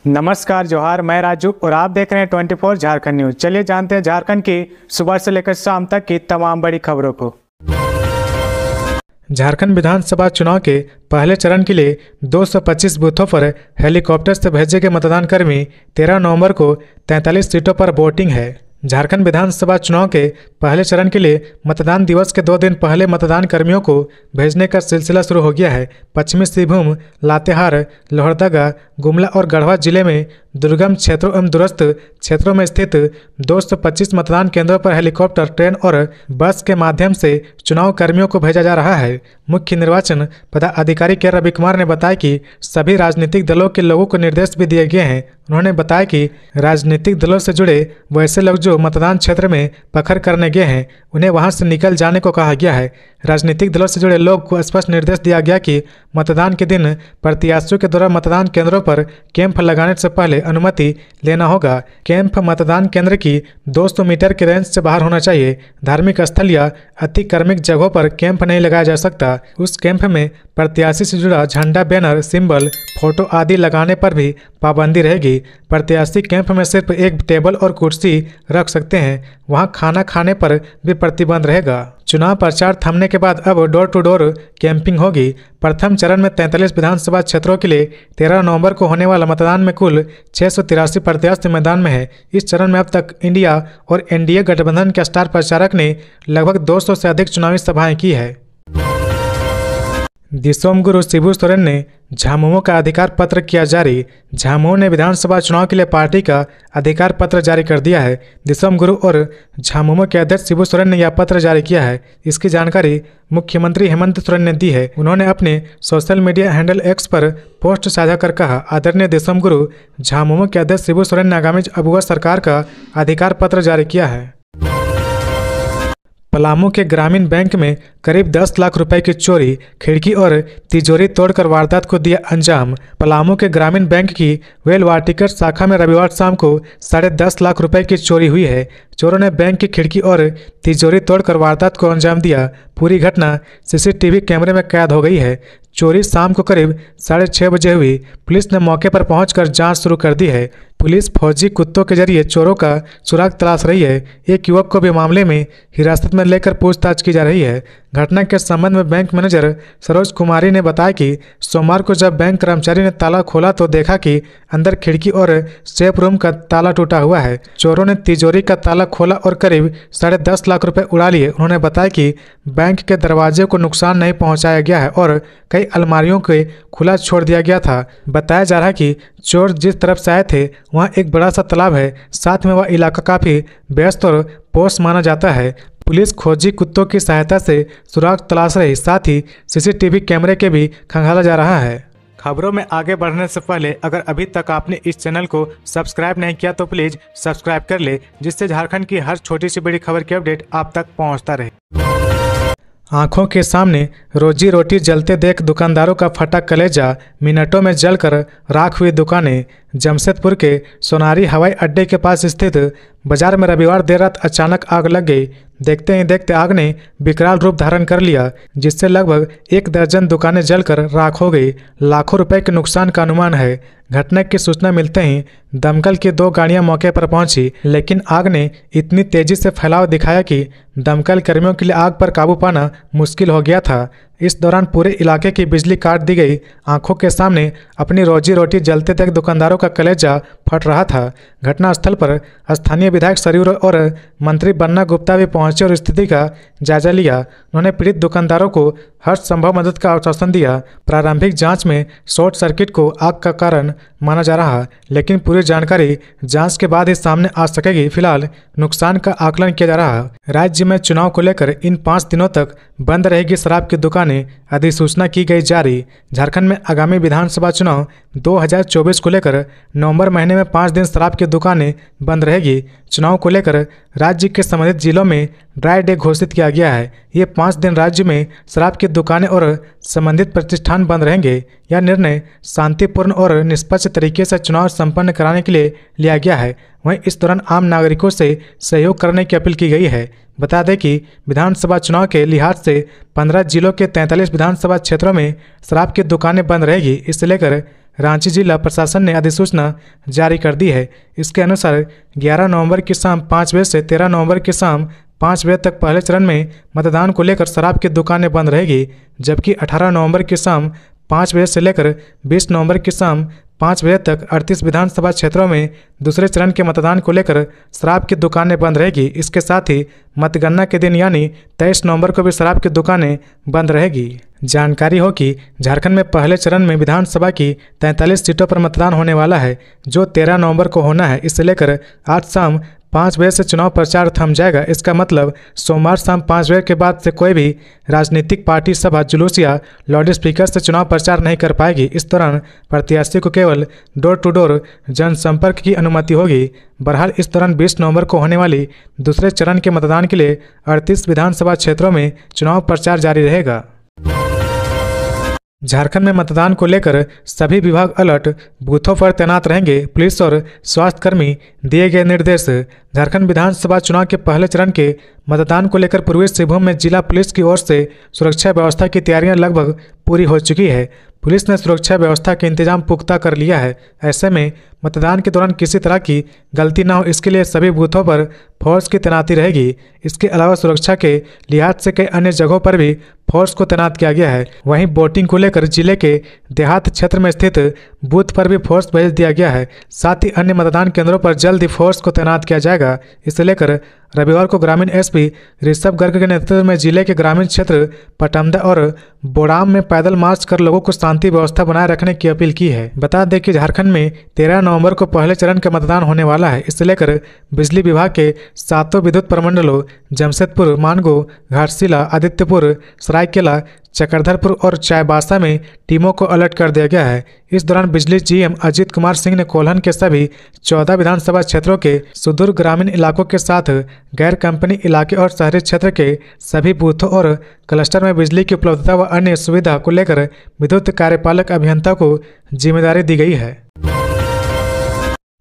नमस्कार जोहार, मैं राजू और आप देख रहे हैं 24 झारखंड न्यूज। चलिए जानते हैं झारखंड की सुबह से लेकर शाम तक की तमाम बड़ी खबरों को। झारखंड विधानसभा चुनाव के पहले चरण के लिए 225 बूथों पर हेलीकॉप्टर से भेजे गए मतदान कर्मी 13 नवंबर को 43 सीटों पर वोटिंग है। झारखंड विधानसभा चुनाव के पहले चरण के लिए मतदान दिवस के 2 दिन पहले मतदान कर्मियों को भेजने का सिलसिला शुरू हो गया है। पश्चिमी सिंहभूम, लातेहार, लोहरदगा, गुमला और गढ़वा जिले में दुर्गम क्षेत्रों एवं दूरस्थ क्षेत्रों में स्थित 225 मतदान केंद्रों पर हेलीकॉप्टर, ट्रेन और बस के माध्यम से चुनाव कर्मियों को भेजा जा रहा है। मुख्य निर्वाचन पदाधिकारी के रवि कुमार ने बताया कि सभी राजनीतिक दलों के लोगों को निर्देश भी दिए गए हैं। उन्होंने बताया कि राजनीतिक दलों से जुड़े वैसे लोग जो मतदान क्षेत्र में पखर करने गए हैं उन्हें वहां से निकल जाने को कहा गया है। राजनीतिक दलों से जुड़े लोग को स्पष्ट निर्देश दिया गया कि मतदान के दिन प्रत्याशियों के द्वारा मतदान केंद्रों पर कैंप लगाने से पहले अनुमति लेना होगा। कैंप मतदान केंद्र की 200 मीटर के रेंज से बाहर होना चाहिए। धार्मिक स्थल या अतिक्रमिक जगहों पर कैंप नहीं लगाया जा सकता। उस कैंप में प्रत्याशी से जुड़ा झंडा, बैनर, सिंबल, फोटो आदि लगाने पर भी पाबंदी रहेगी। प्रत्याशी कैंप में सिर्फ एक टेबल और कुर्सी रख सकते हैं। वहां खाना खाने पर भी प्रतिबंध रहेगा। चुनाव प्रचार थमने के बाद अब डोर टू डोर कैंपिंग होगी। प्रथम चरण में 43 विधानसभा क्षेत्रों के लिए 13 नवंबर को होने वाला मतदान में कुल 683 प्रत्याशी मैदान में है। इस चरण में अब तक इंडिया और एनडीए गठबंधन के स्टार प्रचारक ने लगभग 200 से अधिक चुनावी सभाएं की है। दिसोम गुरु शिबू सोरेन ने झामुमो का अधिकार पत्र किया जारी। झामुमो ने विधानसभा चुनाव के लिए पार्टी का अधिकार पत्र जारी कर दिया है। दिसोम गुरु और झामुमो के अध्यक्ष शिबू सोरेन ने यह पत्र जारी किया है। इसकी जानकारी मुख्यमंत्री हेमंत सोरेन ने दी है। उन्होंने अपने सोशल मीडिया हैंडल एक्स पर पोस्ट साझा कर कहा, आदरणीय दिसोम गुरु झामुमो के अध्यक्ष शिबू सोरेन ने आगामी अगुआ सरकार का अधिकार पत्र जारी किया है। पलामू के ग्रामीण बैंक में करीब 10 लाख रुपए की चोरी, खिड़की और तिजोरी तोड़कर वारदात को दिया अंजाम। पलामू के ग्रामीण बैंक की वेलवाटिकर शाखा में रविवार शाम को 10.5 लाख रुपए की चोरी हुई है। चोरों ने बैंक की खिड़की और तिजोरी तोड़कर वारदात को अंजाम दिया। पूरी घटना सीसीटीवी कैमरे में कैद हो गई है। चोरी शाम को करीब 6:30 बजे हुई। पुलिस ने मौके पर पहुंचकर जांच शुरू कर दी है। पुलिस फौजी कुत्तों के जरिए चोरों का सुराग तलाश रही है। एक युवक को भी मामले में हिरासत में लेकर पूछताछ की जा रही है। घटना के संबंध में बैंक मैनेजर सरोज कुमारी ने बताया कि सोमवार को जब बैंक कर्मचारी ने ताला खोला तो देखा कि अंदर खिड़की और सेफ रूम का ताला टूटा हुआ है। चोरों ने तिजोरी का ताला खोला और करीब 10.5 लाख रुपए उड़ा लिए। उन्होंने बताया कि बैंक के दरवाजे को नुकसान नहीं पहुंचाया गया है और कई अलमारियों के खुला छोड़ दिया गया था। बताया जा रहा है कि चोर जिस तरफ से आए थे वहाँ एक बड़ा सा तालाब है। साथ में वह इलाका काफ़ी व्यस्त और पोष माना जाता है। पुलिस खोजी कुत्तों की सहायता से सुराग तलाश रही, साथ ही सीसीटीवी कैमरे के भी खंगाला जा रहा है। खबरों में आगे बढ़ने से पहले अगर अभी तक आपने इस चैनल को सब्सक्राइब नहीं किया तो प्लीज़ सब्सक्राइब कर ले, जिससे झारखंड की हर छोटी सी बड़ी खबर की अपडेट आप तक पहुंचता रहे। आंखों के सामने रोजी रोटी जलते देख दुकानदारों का फटा कलेजा, मिनटों में जलकर राख हुई दुकानें। जमशेदपुर के सोनारी हवाई अड्डे के पास स्थित बाजार में रविवार देर रात अचानक आग लग गई। देखते ही देखते आग ने विकराल रूप धारण कर लिया, जिससे लगभग 1 दर्जन दुकानें जलकर राख हो गई। लाखों रुपए के नुकसान का अनुमान है। घटना की सूचना मिलते ही दमकल की 2 गाड़ियां मौके पर पहुंची, लेकिन आग ने इतनी तेजी से फैलाव दिखाया कि दमकल कर्मियों के लिए आग पर काबू पाना मुश्किल हो गया था। इस दौरान पूरे इलाके की बिजली काट दी गई। आंखों के सामने अपनी रोजी रोटी जलते देख दुकानदारों का कलेजा फट रहा था। घटनास्थल पर स्थानीय विधायक सरयू और मंत्री बन्ना गुप्ता भी पहुंचे और स्थिति का जायजा लिया। उन्होंने पीड़ित दुकानदारों को हर संभव मदद का आश्वासन दिया। प्रारंभिक जांच में शॉर्ट सर्किट को आग का कारण माना जा रहा, लेकिन पूरी जानकारी जांच के बाद ही सामने आ सकेगी। फिलहाल नुकसान का आकलन किया जा रहा। राज्य में चुनाव को लेकर इन 5 दिनों तक बंद रहेगी शराब की दुकानें, अधिसूचना की गई जारी। झारखंड में आगामी विधानसभा चुनाव 2024 को लेकर नवंबर महीने में 5 दिन शराब की दुकानें बंद रहेगी। चुनाव को लेकर राज्य के संबंधित जिलों में ड्राई डे घोषित किया गया है। ये 5 दिन राज्य में शराब की दुकानें और संबंधित प्रतिष्ठान बंद रहेंगे। यह निर्णय शांतिपूर्ण और निष्पक्ष तरीके से चुनाव संपन्न कराने के लिए लिया गया है। वहीं इस दौरान आम नागरिकों से सहयोग करने की अपील की गई है। बता दें कि विधानसभा चुनाव के लिहाज से 15 जिलों के 43 विधानसभा क्षेत्रों में शराब की दुकानें बंद रहेगी। इससे लेकर रांची जिला प्रशासन ने अधिसूचना जारी कर दी है। इसके अनुसार 11 नवंबर की शाम 5 बजे से 13 नवंबर की शाम 5 बजे तक पहले चरण में मतदान को लेकर शराब की दुकानें बंद रहेगी, जबकि 18 नवंबर की शाम 5 बजे से लेकर 20 नवंबर की शाम 5 बजे तक 38 विधानसभा क्षेत्रों में दूसरे चरण के मतदान को लेकर शराब की दुकानें बंद रहेगी। इसके साथ ही मतगणना के दिन यानी 23 नवंबर को भी शराब की दुकानें बंद रहेगी। जानकारी हो कि झारखंड में पहले चरण में विधानसभा की 43 सीटों पर मतदान होने वाला है, जो 13 नवंबर को होना है। इससे लेकर आज शाम 5 बजे से चुनाव प्रचार थम जाएगा। इसका मतलब सोमवार शाम 5 बजे के बाद से कोई भी राजनीतिक पार्टी सभा, जुलूस या लाउड स्पीकर से चुनाव प्रचार नहीं कर पाएगी। इस दौरान प्रत्याशी को केवल डोर टू डोर जनसंपर्क की अनुमति होगी। बहरहाल इस दौरान 20 नवंबर को होने वाली दूसरे चरण के मतदान के लिए 38 विधानसभा क्षेत्रों में चुनाव प्रचार जारी रहेगा। झारखंड में मतदान को लेकर सभी विभाग अलर्ट, बूथों पर तैनात रहेंगे पुलिस और स्वास्थ्यकर्मी, दिए गए निर्देश। झारखंड विधानसभा चुनाव के पहले चरण के मतदान को लेकर पूर्वी सिंहभूम में जिला पुलिस की ओर से सुरक्षा व्यवस्था की तैयारियां लगभग पूरी हो चुकी है। पुलिस ने सुरक्षा व्यवस्था के इंतजाम पुख्ता कर लिया है। ऐसे में मतदान के दौरान किसी तरह की गलती न हो, इसके लिए सभी बूथों पर फोर्स की तैनाती रहेगी। इसके अलावा सुरक्षा के लिहाज से कई अन्य जगहों पर भी फोर्स को तैनात किया गया है। वहीं वोटिंग को लेकर जिले के देहात क्षेत्र में स्थित बूथ पर भी फोर्स भेज दिया गया है। साथ ही अन्य मतदान केंद्रों पर जल्द ही फोर्स को तैनात किया जाएगा। इसे लेकर रविवार को ग्रामीण एसपी ऋषभ गर्ग के नेतृत्व में जिले के ग्रामीण क्षेत्र पटमदा और बोड़ाम में पैदल मार्च कर लोगों को शांति व्यवस्था बनाए रखने की अपील की है। बता दें कि झारखंड में 13 नवंबर को पहले चरण का मतदान होने वाला है। इससे लेकर बिजली विभाग के 7 विद्युत प्रमंडलों जमशेदपुर, मानगो, घाटशिला, आदित्यपुर, सरायकेला, चक्रधरपुर और चाईबासा में टीमों को अलर्ट कर दिया गया है। इस दौरान बिजली जीएम अजीत कुमार सिंह ने कोल्हन के सभी 14 विधानसभा क्षेत्रों के सुदूर ग्रामीण इलाकों के साथ गैर कंपनी इलाके और शहरी क्षेत्र के सभी बूथों और क्लस्टर में बिजली की उपलब्धता व अन्य सुविधा को लेकर विद्युत कार्यपालक अभियंता को जिम्मेदारी दी गई है।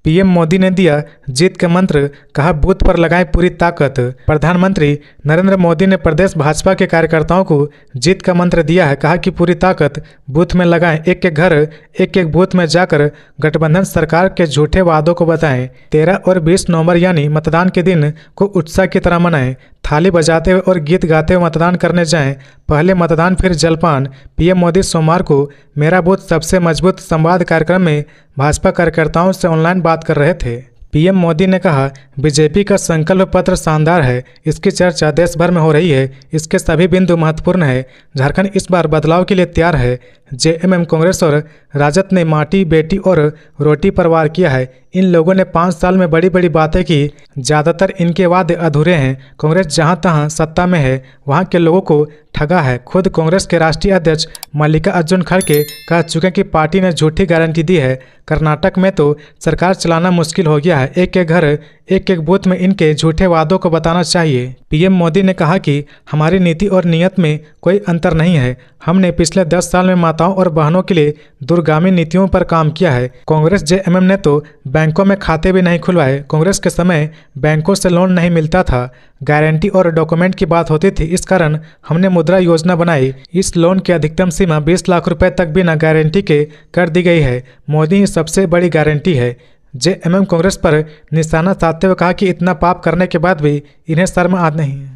पीएम मोदी ने दिया जीत का मंत्र, कहा बूथ पर लगाएं पूरी ताकत। प्रधानमंत्री नरेंद्र मोदी ने प्रदेश भाजपा के कार्यकर्ताओं को जीत का मंत्र दिया है। कहा कि पूरी ताकत बूथ में लगाएं, एक एक घर, एक एक बूथ में जाकर गठबंधन सरकार के झूठे वादों को बताएं। 13 और 20 नवंबर यानी मतदान के दिन को उत्साह की तरह मनाएं। थाली बजाते हुए और गीत गाते हुए मतदान करने जाएं। पहले मतदान फिर जलपान। पीएम मोदी सोमवार को मेरा बूथ सबसे मजबूत संवाद कार्यक्रम में भाजपा कार्यकर्ताओं से ऑनलाइन बात कर रहे थे। पीएम मोदी ने कहा बीजेपी का संकल्प पत्र शानदार है, इसकी चर्चा देश भर में हो रही है, इसके सभी बिंदु महत्वपूर्ण है। झारखंड इस बार बदलाव के लिए तैयार है। जेएमएम, कांग्रेस और राजद ने माटी, बेटी और रोटी पर वार किया है। इन लोगों ने 5 साल में बड़ी बड़ी बातें की, ज़्यादातर इनके वादे अधूरे हैं। कांग्रेस जहां तहां सत्ता में है, वहां के लोगों को ठगा है। खुद कांग्रेस के राष्ट्रीय अध्यक्ष मल्लिकार्जुन खड़गे कह चुके हैं कि पार्टी ने झूठी गारंटी दी है। कर्नाटक में तो सरकार चलाना मुश्किल हो गया है। एक एक घर, एक एक बूथ में इनके झूठे वादों को बताना चाहिए। पीएम मोदी ने कहा कि हमारी नीति और नीयत में कोई अंतर नहीं है। हमने पिछले 10 साल में माताओं और बहनों के लिए दूरगामी नीतियों पर काम किया है। कांग्रेस जेएमएम ने तो बैंकों में खाते भी नहीं खुलवाए। कांग्रेस के समय बैंकों से लोन नहीं मिलता था, गारंटी और डॉक्यूमेंट की बात होती थी। इस कारण हमने मुद्रा योजना बनाई। इस लोन की अधिकतम सीमा 20 लाख रुपए तक बिना गारंटी के कर दी गई है। मोदी ही सबसे बड़ी गारंटी है। जेएमएम कांग्रेस पर निशाना साधते हुए कहा कि इतना पाप करने के बाद भी इन्हें शर्म आ नहीं है।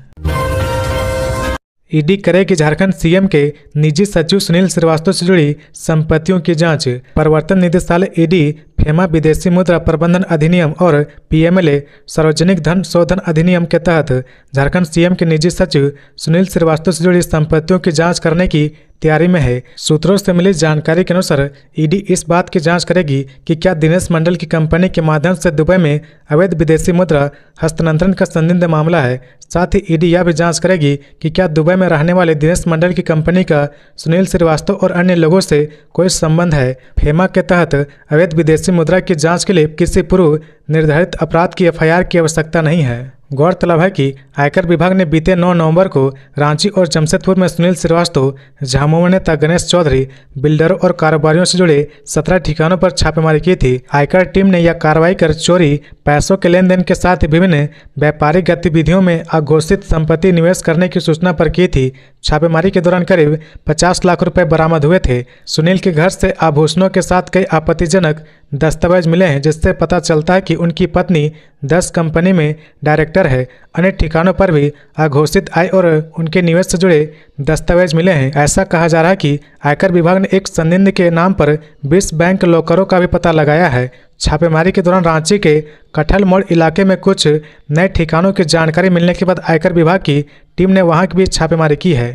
ईडी करेगी झारखंड सीएम के निजी सचिव सुनील श्रीवास्तव से जुड़ी संपत्तियों की जांच। प्रवर्तन निदेशालय ईडी फेमा विदेशी मुद्रा प्रबंधन अधिनियम और पीएमएलए सार्वजनिक धन शोधन अधिनियम के तहत झारखंड सीएम के निजी सचिव सुनील श्रीवास्तव से जुड़ी संपत्तियों की जांच करने की तैयारी में है। सूत्रों से मिली जानकारी के अनुसार ईडी इस बात की जांच करेगी कि क्या दिनेश मंडल की कंपनी के माध्यम से दुबई में अवैध विदेशी मुद्रा हस्तांतरण का संदिग्ध मामला है। साथ ही ईडी यह भी जांच करेगी कि क्या दुबई में रहने वाले दिनेश मंडल की कंपनी का सुनील श्रीवास्तव और अन्य लोगों से कोई संबंध है। फेमा के तहत अवैध विदेशी मुद्रा की जांच के लिए किसी पूर्व निर्धारित अपराध की एफआईआर की आवश्यकता नहीं है। गौरतलब है कि आयकर विभाग ने बीते 9 नवंबर को रांची और जमशेदपुर में सुनील श्रीवास्तव, झामुमो नेता गणेश चौधरी, बिल्डरों और कारोबारियों से जुड़े 17 ठिकानों पर छापेमारी की थी। आयकर टीम ने यह कार्रवाई कर चोरी, पैसों के लेन देन के साथ विभिन्न व्यापारिक गतिविधियों में अघोषित संपत्ति निवेश करने की सूचना पर की थी। छापेमारी के दौरान करीब 50 लाख रुपए बरामद हुए थे। सुनील के घर से आभूषणों के साथ कई आपत्तिजनक दस्तावेज मिले हैं, जिससे पता चलता है कि उनकी पत्नी 10 कंपनी में डायरेक्टर है। अन्य ठिकानों पर भी अघोषित आय और उनके निवेश से जुड़े दस्तावेज मिले हैं। ऐसा कहा जा रहा है कि आयकर विभाग ने एक संदिग्ध के नाम पर 20 बैंक लॉकरों का भी पता लगाया है। छापेमारी के दौरान रांची के कटहल मोड़ इलाके में कुछ नए ठिकानों की जानकारी मिलने के बाद आयकर विभाग की टीम ने वहां की भी छापेमारी की है।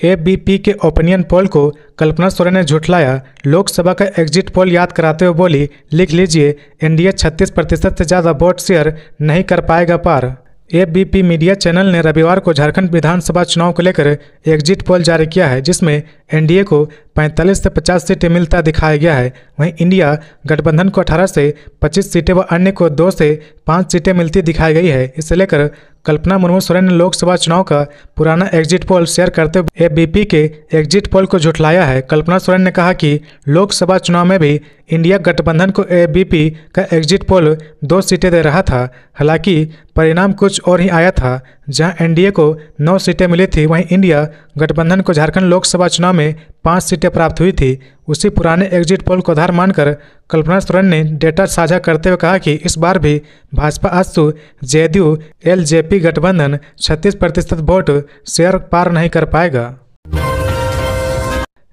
एबीपी के ओपिनियन पोल को कल्पना सोरेन ने झुठलाया। लोकसभा का एग्जिट पोल याद कराते हुए बोली, लिख लीजिए, एनडीए 36% से ज़्यादा वोट शेयर नहीं कर पाएगा पार। एबीपी मीडिया चैनल ने रविवार को झारखंड विधानसभा चुनाव को लेकर एग्जिट पोल जारी किया है, जिसमें एनडीए को 45 से 50 सीटें मिलता दिखाया गया है। वहीं इंडिया गठबंधन को 18 से 25 सीटें व अन्य को 2 से 5 सीटें मिलती दिखाई गई है। इसे लेकर कल्पना मुर्मू सोरेन ने लोकसभा चुनाव का पुराना एग्जिट पोल शेयर करते हुए एबीपी के एग्जिट पोल को झुठलाया है। कल्पना सोरेन ने कहा कि लोकसभा चुनाव में भी इंडिया गठबंधन को एबीपी का एग्जिट पोल 2 सीटें दे रहा था। हालांकि परिणाम कुछ और ही आया था। जहां एनडीए को 9 सीटें मिली थी, वहीं इंडिया गठबंधन को झारखंड लोकसभा चुनाव में 5 सीटें प्राप्त हुई थी। उसी पुराने एग्जिट पोल को आधार मानकर कल्पना सोरेन ने डेटा साझा करते हुए कहा कि इस बार भी भाजपा आजसू जेडीयू एलजेपी गठबंधन 36% वोट शेयर पार नहीं कर पाएगा।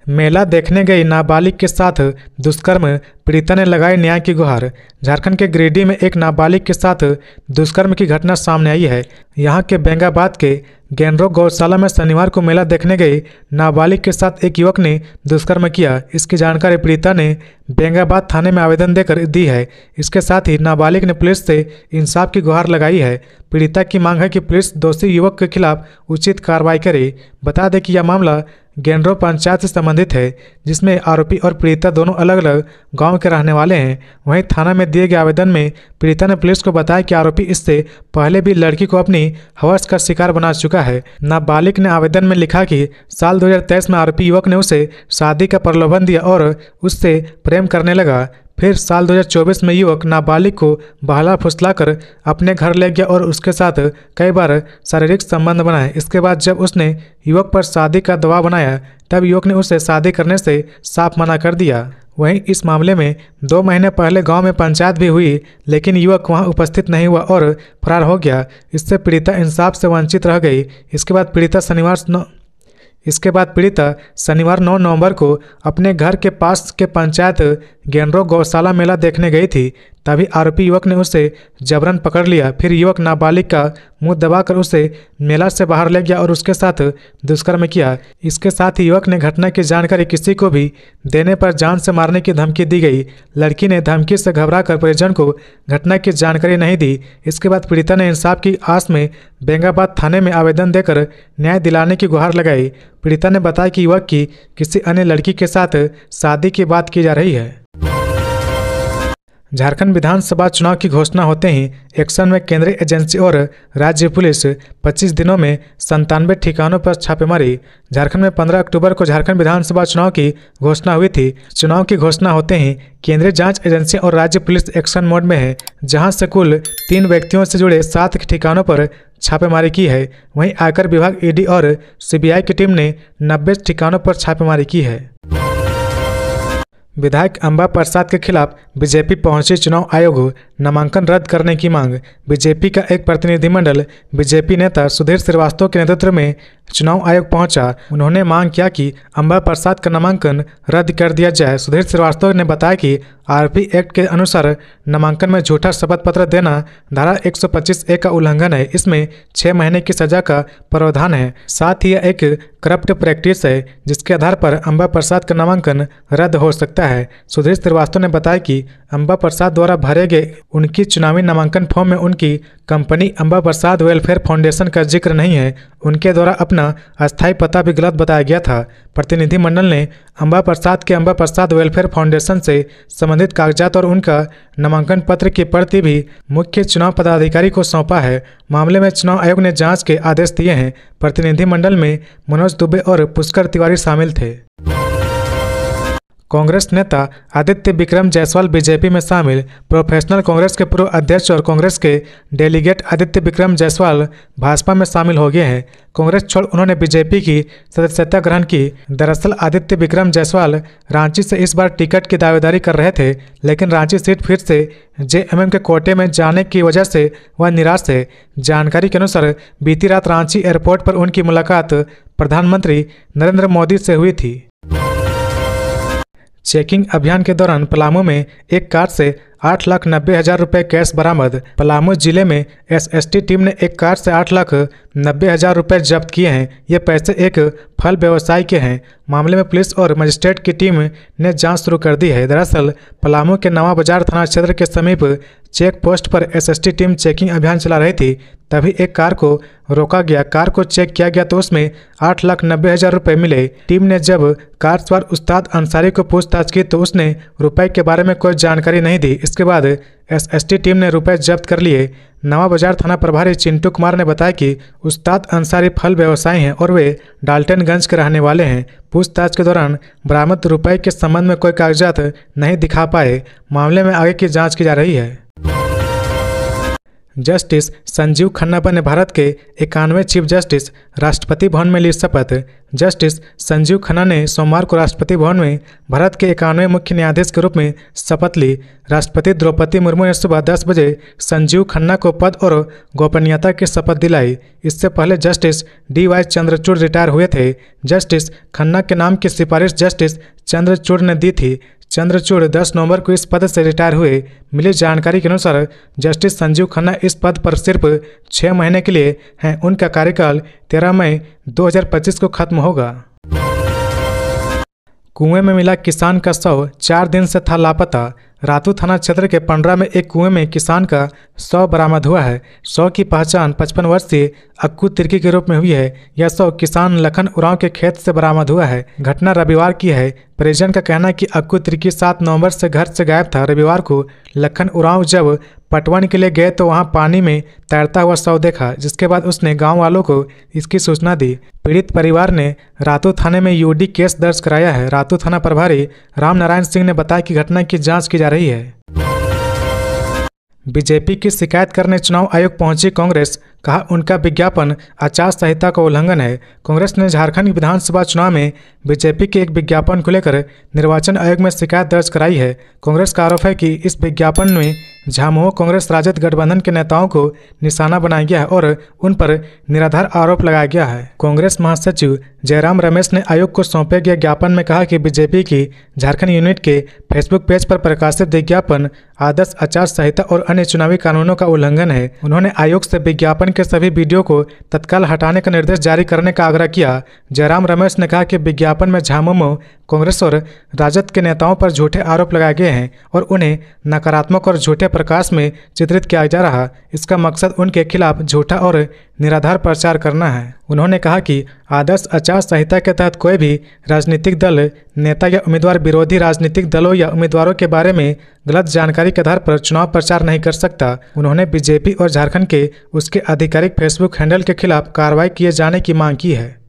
मेला देखने गई नाबालिग के साथ दुष्कर्म, पीड़िता ने लगाई न्याय की गुहार। झारखंड के गिरिडीह में एक नाबालिग के साथ दुष्कर्म की घटना सामने आई है। यहां के बेंगाबाद के गैंडरो गौशाला में शनिवार को मेला देखने गई नाबालिग के साथ एक युवक ने दुष्कर्म किया। इसकी जानकारी पीड़िता ने बेंगाबाद थाने में आवेदन देकर दी है। इसके साथ ही नाबालिग ने पुलिस से इंसाफ की गुहार लगाई है। पीड़िता की मांग है कि पुलिस दोषी युवक के खिलाफ उचित कार्रवाई करे। बता दें कि यह मामला गैंडरो पंचायत से संबंधित है, जिसमें आरोपी और पीड़िता दोनों अलग अलग गांव के रहने वाले हैं। वहीं थाना में दिए गए आवेदन में पीड़िता ने पुलिस को बताया कि आरोपी इससे पहले भी लड़की को अपनी हवस का शिकार बना चुका है। नाबालिग ने आवेदन में लिखा कि साल 2023 में आरोपी युवक ने उसे शादी का प्रलोभन दिया और उससे प्रेम करने लगा। फिर साल 2024 में युवक नाबालिग को बहला फुसलाकर अपने घर ले गया और उसके साथ कई बार शारीरिक संबंध बनाए। इसके बाद जब उसने युवक पर शादी का दबाव बनाया, तब युवक ने उसे शादी करने से साफ मना कर दिया। वहीं इस मामले में 2 महीने पहले गांव में पंचायत भी हुई, लेकिन युवक वहां उपस्थित नहीं हुआ और फरार हो गया। इससे पीड़िता इंसाफ से वंचित रह गई। इसके बाद पीड़िता शनिवार 9 नवंबर को अपने घर के पास के पंचायत गैंडरो गौशाला मेला देखने गई थी। तभी आरोपी युवक ने उसे जबरन पकड़ लिया। फिर युवक नाबालिग का मुंह दबाकर उसे मेला से बाहर ले गया और उसके साथ दुष्कर्म किया। इसके साथ ही युवक ने घटना की जानकारी किसी को भी देने पर जान से मारने की धमकी दी गई। लड़की ने धमकी से घबराकर परिजन को घटना की जानकारी नहीं दी। इसके बाद पीड़िता ने इंसाफ की आस में बेंगाबाद थाने में आवेदन देकर न्याय दिलाने की गुहार लगाई। पीड़िता ने बताया कि युवक की किसी अन्य लड़की के साथ शादी की बात की जा रही है। झारखंड विधानसभा चुनाव की घोषणा होते ही एक्शन में केंद्रीय एजेंसी और राज्य पुलिस 25 दिनों में 97 ठिकानों पर छापेमारी। झारखंड में 15 अक्टूबर को झारखंड विधानसभा चुनाव की घोषणा हुई थी। चुनाव की घोषणा होते ही केंद्रीय जांच एजेंसी और राज्य पुलिस एक्शन मोड में है, जहां से कुल 3 व्यक्तियों से जुड़े 7 ठिकानों पर छापेमारी की है। वहीं आयकर विभाग, ईडी और सीबीआई की टीम ने 90 ठिकानों पर छापेमारी की है। विधायक अंबा प्रसाद के खिलाफ बीजेपी पहुंची चुनाव आयोग, नामांकन रद्द करने की मांग। बीजेपी का एक प्रतिनिधिमंडल बीजेपी नेता सुधीर श्रीवास्तव के नेतृत्व में चुनाव आयोग पहुंचा। उन्होंने मांग किया कि अंबा प्रसाद का नामांकन रद्द कर दिया जाए। सुधीर श्रीवास्तव ने बताया कि आरपी एक्ट के अनुसार नामांकन में झूठा शपथ पत्र देना धारा 125A का उल्लंघन है। इसमें 6 महीने की सजा का प्रावधान है। साथ ही यह एक करप्ट प्रैक्टिस है, जिसके आधार पर अंबा प्रसाद का नामांकन रद्द हो सकता है। सुधीर श्रीवास्तव ने बताया कि अंबा प्रसाद द्वारा भरे गए उनकी चुनावी नामांकन फॉर्म में उनकी company Amba Prasad welfare foundation का जिक्र नहीं है। उनके द्वारा अपना अस्थायी पता भी गलत बताया गया था। प्रतिनिधिमंडल ने अंबा प्रसाद के अंबा प्रसाद वेलफेयर फाउंडेशन से संबंधित कागजात और उनका नामांकन पत्र की प्रति भी मुख्य चुनाव पदाधिकारी को सौंपा है। मामले में चुनाव आयोग ने जांच के आदेश दिए हैं। प्रतिनिधिमंडल में मनोज दुबे और पुष्कर तिवारी शामिल थे। कांग्रेस नेता आदित्य विक्रम जायसवाल बीजेपी में शामिल। प्रोफेशनल कांग्रेस के पूर्व अध्यक्ष और कांग्रेस के डेलीगेट आदित्य विक्रम जायसवाल भाजपा में शामिल हो गए हैं। कांग्रेस छोड़ उन्होंने बीजेपी की सदस्यता ग्रहण की। दरअसल आदित्य विक्रम जायसवाल रांची से इस बार टिकट की दावेदारी कर रहे थे, लेकिन रांची सीट फिर से जेएमएम के कोटे में जाने की वजह से वह निराश है। जानकारी के अनुसार बीती रात रांची एयरपोर्ट पर उनकी मुलाकात प्रधानमंत्री नरेंद्र मोदी से हुई थी। चेकिंग अभियान के दौरान पलामू में एक कार से 8,90,000 रुपये कैश बरामद। पलामू जिले में एसएसटी टीम ने एक कार से 8,90,000 रुपये जब्त किए हैं। ये पैसे एक फल व्यवसायी के हैं। मामले में पुलिस और मजिस्ट्रेट की टीम ने जांच शुरू कर दी है। दरअसल पलामू के नवा बाजार थाना क्षेत्र के समीप चेक पोस्ट पर एसएसटी टीम चेकिंग अभियान चला रही थी, तभी एक कार को रोका गया। कार को चेक किया गया तो उसमें 8,90,000 रुपये मिले। टीम ने जब कार सवार उस्ताद अंसारी को पूछताछ की तो उसने रुपए के बारे में कोई जानकारी नहीं दी। इसके बाद एसएसटी टीम ने रुपए जब्त कर लिए। नवा बाजार थाना प्रभारी चिंटू कुमार ने बताया कि उस्ताद अंसारी फल व्यवसायी हैं और वे डाल्टनगंज के रहने वाले हैं। पूछताछ के दौरान बरामद रुपए के संबंध में कोई कागजात नहीं दिखा पाए। मामले में आगे की जांच की जा रही है। जस्टिस संजीव खन्ना बने भारत के 91वें चीफ जस्टिस। राष्ट्रपति भवन में ली शपथ। जस्टिस संजीव खन्ना ने सोमवार को राष्ट्रपति भवन में भारत के 91वें मुख्य न्यायाधीश के रूप में शपथ ली। राष्ट्रपति द्रौपदी मुर्मू ने सुबह 10 बजे संजीव खन्ना को पद और गोपनीयता की शपथ दिलाई। इससे पहले जस्टिस DY चंद्रचूड़ रिटायर हुए थे। जस्टिस खन्ना के नाम की सिफारिश जस्टिस चंद्रचूड़ ने दी थी। चंद्रचूड़ 10 नवंबर को इस पद से रिटायर हुए। मिली जानकारी के अनुसार जस्टिस संजीव खन्ना इस पद पर सिर्फ 6 महीने के लिए हैं। उनका कार्यकाल 13 मई 2025 को खत्म होगा। कुएं में मिला किसान का शव 4 दिन से था लापता। रातू थाना क्षेत्र के पंडरा में एक कुएं में किसान का शव बरामद हुआ है। शव की पहचान 55 वर्षीय अक्कू तिर्की के रूप में हुई है। यह शव किसान लखन उरांव के खेत से बरामद हुआ है। घटना रविवार की है। परिजन का कहना है कि अक्कू तिर्की 7 नवंबर से घर से गायब था। रविवार को लखन उरांव जब पटवन के लिए गए तो वहां पानी में तैरता हुआ शव देखा, जिसके बाद उसने गांव वालों को इसकी सूचना दी। पीड़ित परिवार ने रातू थाने में यूडी केस दर्ज कराया है। रातू थाना प्रभारी रामनारायण सिंह ने बताया कि घटना की जांच की जा रही है। बीजेपी की शिकायत करने चुनाव आयोग पहुंची कांग्रेस। कहा उनका विज्ञापन आचार संहिता का उल्लंघन है। कांग्रेस ने झारखंड विधानसभा चुनाव में बीजेपी के एक विज्ञापन को लेकर निर्वाचन आयोग में शिकायत दर्ज कराई है। कांग्रेस का आरोप है कि इस विज्ञापन में झामुमो कांग्रेस राजद गठबंधन के नेताओं को निशाना बनाया गया है और उन पर निराधार आरोप लगाया गया है। कांग्रेस महासचिव जयराम रमेश ने आयोग को सौंपे गए ज्ञापन में कहा कि बीजेपी की झारखंड यूनिट के फेसबुक पेज पर प्रकाशित विज्ञापन आदर्श आचार संहिता और अन्य चुनावी कानूनों का उल्लंघन है। उन्होंने आयोग से विज्ञापन के सभी वीडियो को तत्काल हटाने का निर्देश जारी करने का आग्रह किया। जयराम रमेश ने कहा कि विज्ञापन में झामुमो कांग्रेस और राजद के नेताओं पर झूठे आरोप लगाए गए हैं और उन्हें नकारात्मक और झूठे प्रकाश में चित्रित किया जा रहा। इसका मकसद उनके खिलाफ झूठा और निराधार प्रचार करना है। उन्होंने कहा कि आदर्श आचार संहिता के तहत कोई भी राजनीतिक दल, नेता या उम्मीदवार विरोधी राजनीतिक दलों या उम्मीदवारों के बारे में गलत जानकारी के आधार पर चुनाव प्रचार नहीं कर सकता। उन्होंने बीजेपी और झारखंड के उसके आधिकारिक फेसबुक हैंडल के खिलाफ कार्रवाई किए जाने की मांग की है।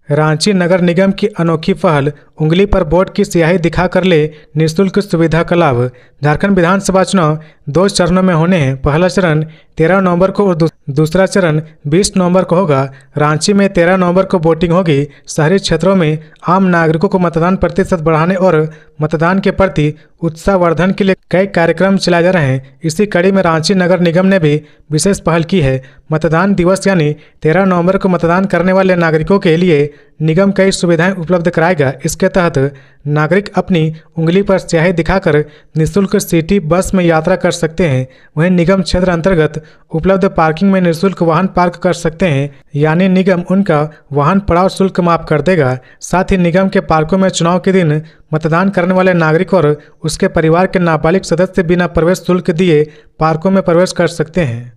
रांची नगर निगम की अनोखी पहल, उंगली पर वोट की स्याही दिखाकर ले निःशुल्क सुविधा का लाभ। झारखंड विधानसभा चुनाव 2 चरणों में होने हैं। पहला चरण 13 नवंबर को और दूसरा चरण 20 नवंबर को होगा। रांची में 13 नवंबर को वोटिंग होगी। शहरी क्षेत्रों में आम नागरिकों को मतदान प्रतिशत बढ़ाने और मतदान के प्रति उत्साहवर्धन के लिए कई कार्यक्रम चलाए जा रहे हैं। इसी कड़ी में रांची नगर निगम ने भी विशेष पहल की है। मतदान दिवस यानी 13 नवंबर को मतदान करने वाले नागरिकों के लिए निगम कई सुविधाएं उपलब्ध कराएगा। इसके तहत नागरिक अपनी उंगली पर स्याही दिखाकर निःशुल्क सिटी बस में यात्रा कर सकते हैं। वहीं निगम क्षेत्र अंतर्गत उपलब्ध पार्किंग में निःशुल्क वाहन पार्क कर सकते हैं, यानी निगम उनका वाहन पड़ाव शुल्क माफ कर देगा। साथ ही निगम के पार्कों में चुनाव के दिन मतदान करने वाले नागरिक और उसके परिवार के नाबालिग सदस्य बिना प्रवेश शुल्क दिए पार्कों में प्रवेश कर सकते हैं।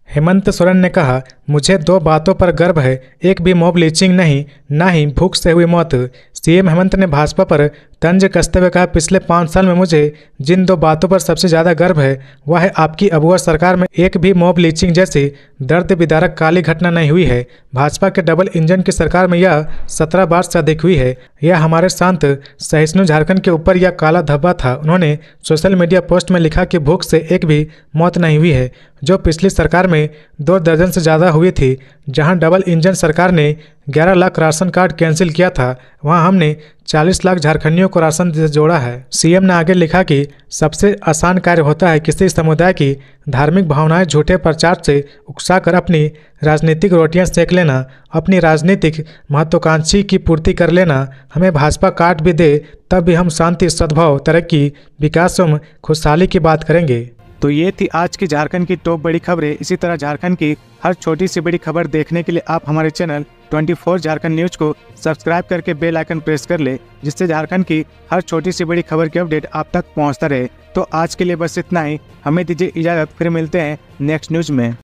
हेमंत सोरेन ने कहा, मुझे 2 बातों पर गर्व है, एक भी मॉब लिंचिंग नहीं, ना ही भूख से हुई मौत। सीएम हेमंत ने भाजपा पर तंज कसते हुए कहा, पिछले 5 साल में मुझे जिन 2 बातों पर सबसे ज़्यादा गर्व है वह है आपकी अबुआ सरकार में एक भी मॉब लिंचिंग जैसी दर्द विदारक काली घटना नहीं हुई है। भाजपा के डबल इंजन की सरकार में यह 17 बार से अधिक हुई है। यह हमारे शांत सहिष्णु झारखंड के ऊपर यह काला धब्बा था। उन्होंने सोशल मीडिया पोस्ट में लिखा कि भूख से एक भी मौत नहीं हुई है, जो पिछली सरकार में 2 दर्जन से ज़्यादा हुई थी। जहां डबल इंजन सरकार ने 11 लाख राशन कार्ड कैंसिल किया था, वहां हमने 40 लाख झारखंडियों को राशन से जोड़ा है। सीएम ने आगे लिखा कि सबसे आसान कार्य होता है किसी समुदाय की धार्मिक भावनाएं झूठे प्रचार से उकसाकर अपनी राजनीतिक रोटियां सेक लेना, अपनी राजनीतिक महत्वाकांक्षी की पूर्ति कर लेना। हमें भाजपा कार्ड भी दे तब भी हम शांति, सद्भाव, तरक्की, विकास एवं खुशहाली की बात करेंगे। तो ये थी आज की झारखंड की टॉप बड़ी खबरें। इसी तरह झारखंड की हर छोटी सी बड़ी खबर देखने के लिए आप हमारे चैनल 24 झारखंड न्यूज को सब्सक्राइब करके बेल आइकन प्रेस कर ले, जिससे झारखंड की हर छोटी सी बड़ी खबर की अपडेट आप तक पहुंचता रहे। तो आज के लिए बस इतना ही, हमें दीजिए इजाजत, फिर मिलते हैं नेक्स्ट न्यूज में।